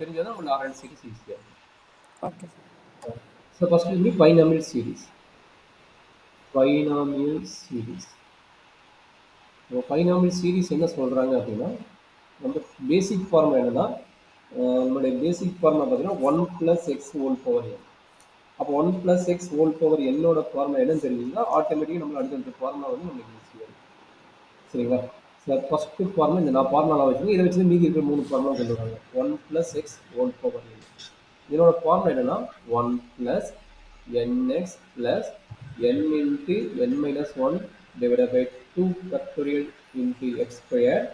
தெரிஞ்சா தான் உங்களுக்கு RL series ஈஸியா இருக்கும். Okay sir. So first will be binomial series. Binomial series. இப்போ பைனாமியல் சீரிஸ் என்ன சொல்கிறாங்க அப்படின்னா நம்ம பேசிக் ஃபார்ம் என்னன்னா நம்மளுடைய பேசிக் ஃபார்ம் பார்த்தீங்கன்னா 1 + x ஹோல் பவர் n. அப்போ 1 + x ஹோல் பவர் என்னோட ஃபார்முலா என்னன்னு தெரியுதுன்னா ஆட்டோமேட்டிக்காக நம்ம அடுத்த ஃபார்முலா வந்து நமக்கு ஈஸியாக இருக்கும். சரிங்களா? சார் ஃபஸ்ட்டு ஃபார்முலா இந்த நான் ஃபார்முலா வச்சுருக்கேன். இதை வச்சு மீதி இருக்கிற 3 ஃபார்முலா கொண்டு வராங்க. 1 + x ஹோல் பவர் n. இதனோட ஃபார்முலா என்னன்னா 1 + nx + n into n minus 1 divided by 2 factorial into x squared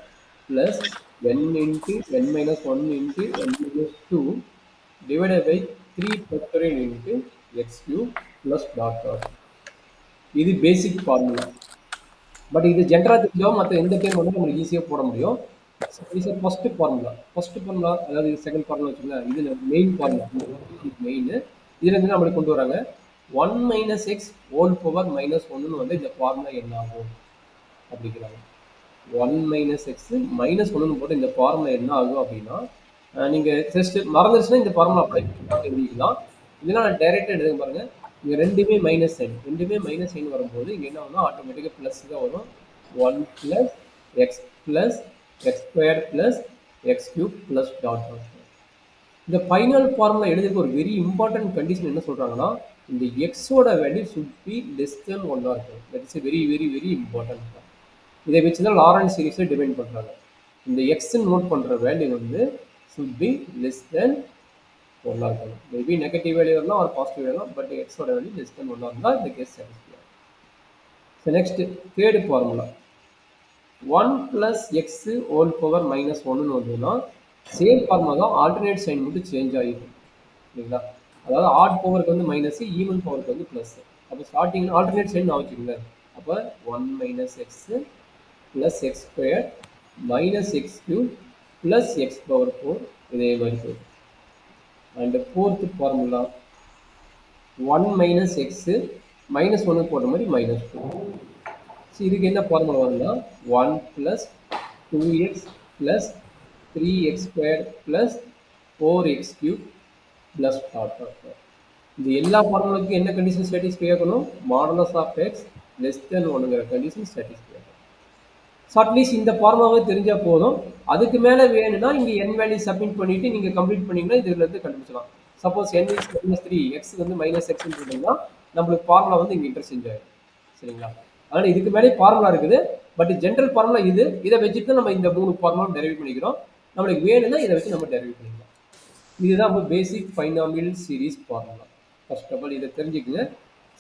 plus n into n minus 1 into n minus 2 divided by 3 factorial into x cube plus dot dot. இது பேசிக் formula. But இது ஜென்ரலாக தெரிஞ்சாலும் மற்ற எந்த time வந்து நம்மளுக்கு ஈஸியாக போட முடியும். இது ஃபர்ஸ்ட் ஃபார்முலா அதாவது செகண்ட் ஃபார்முலா வச்சுக்கோங்க. இது மெயின் ஃபார்முலா மெயின். இதுல இருந்து நம்மளுக்கு கொண்டு வராங்க 1 - x ஹோல் பவர் -1 வந்து இந்த ஃபார்முலா என்ன ஆகும் அப்படிங்கிறாங்க. 1 - x -1 போட்டு இந்த ஃபார்முலா என்ன ஆகும் அப்படின்னா நீங்க ஜஸ்ட் மறந்துச்சுன்னா இந்த ஃபார்முலா அப்ளை எழுதிக்கலாம். இதெல்லாம் நான் டைரக்டா எழுதுங்க பாருங்க. இங்க ரெண்டுமே மைனஸ் சைன் வரும்போது இங்க என்ன ஆகும்னா ஆட்டோமேட்டிக்கா பிளஸ் தான் வரும். 1 + x + x square + x cube + dot dot. இந்த ஃபைனல் ஃபார்முலா எழுதுறதுக்கு ஒரு வெரி இம்பார்ட்டன்ட் கண்டிஷன் என்ன சொல்றாங்கன்னா இந்த எக்ஸோட value should be less than 1 இருக்கும். That is very very very important. இதை வச்சு தான் லாரன்ஸ் சீரிஸை டிஃபைன் பண்றாங்க. இந்த எக்ஸ்ன்னு நோட் பண்ற வேல்யூ வந்து should be less than 1 இருக்கணும். மேபி நெகட்டிவ் வேல்யூ வரலாம் ஒரு பாசிட்டிவ் வேல்யூ வரலாம். பட் எக்ஸோட வேல்யூ less than 1 இருந்தா இந்த case satisfy. So next third formula 1 + x whole power -1 வந்ததுன்னா சேம் ஃபார்முலா தான், ஆல்டர்னேட் சைன் மட்டும் சேஞ்ச் ஆகிடும். சரிங்களா? அதாவது ஆட் பவருக்கு வந்து மைனஸ், ஈவன் பவருக்கு வந்து ப்ளஸ். அப்போ ஸ்டார்டிங் ஆல்டர்னேட் சைன் நான் வச்சுக்கோங்க. அப்போ 1 - x + x square - x cube + x power 4 இதே மாதிரி போகும். அண்ட் ஃபோர்த் ஃபார்முலா 1 - x -1 போட்ட மாதிரி -4. ஸோ இதுக்கு என்ன ஃபார்முலா வரும்னா 1 + 2x + 3x square + 4x cube + dot dot. இந்த எல்லா ஃபார்முலாவுக்கும் என்ன கண்டிஷன் சாட்டிஸ்ஃபை ஆகணும்? Modulus of x less than 1ங்கிற கண்டிஷன் சாட்டிஸ்ஃபை ஆகணும். ஸோ அட்லீஸ்ட் இந்த ஃபார்முலாவே தெரிஞ்சால் போதும். அதுக்கு மேலே வேணும்னா இங்கே n வேல்யூ சப்மிட் பண்ணிட்டு நீங்கள் கம்ப்ளீட் பண்ணீங்கன்னா இதுல இருந்து கண்டுபிடிச்சலாம். சப்போஸ் n is -3 x வந்து -x போட்டீங்கன்னா நம்மளுக்கு ஃபார்முலா வந்து இங்கே இன்டர்சேஞ்ச் ஆகிடும். சரிங்களா? அதனால் இதுக்கு மேலே ஃபார்முலா இருக்குது. பட் ஜென்ரல் ஃபார்முலா இது. இதை வச்சுட்டு நம்ம இந்த 3 ஃபார்முலா டெரைவ் பண்ணிக்கிறோம். நம்மளுக்கு வேணும்னா இதை வச்சு நம்ம டெரைவ் பண்ணிக்கலாம். இதுதான் basic binomial series formula. First of all இதை தெரிஞ்சுக்கங்க.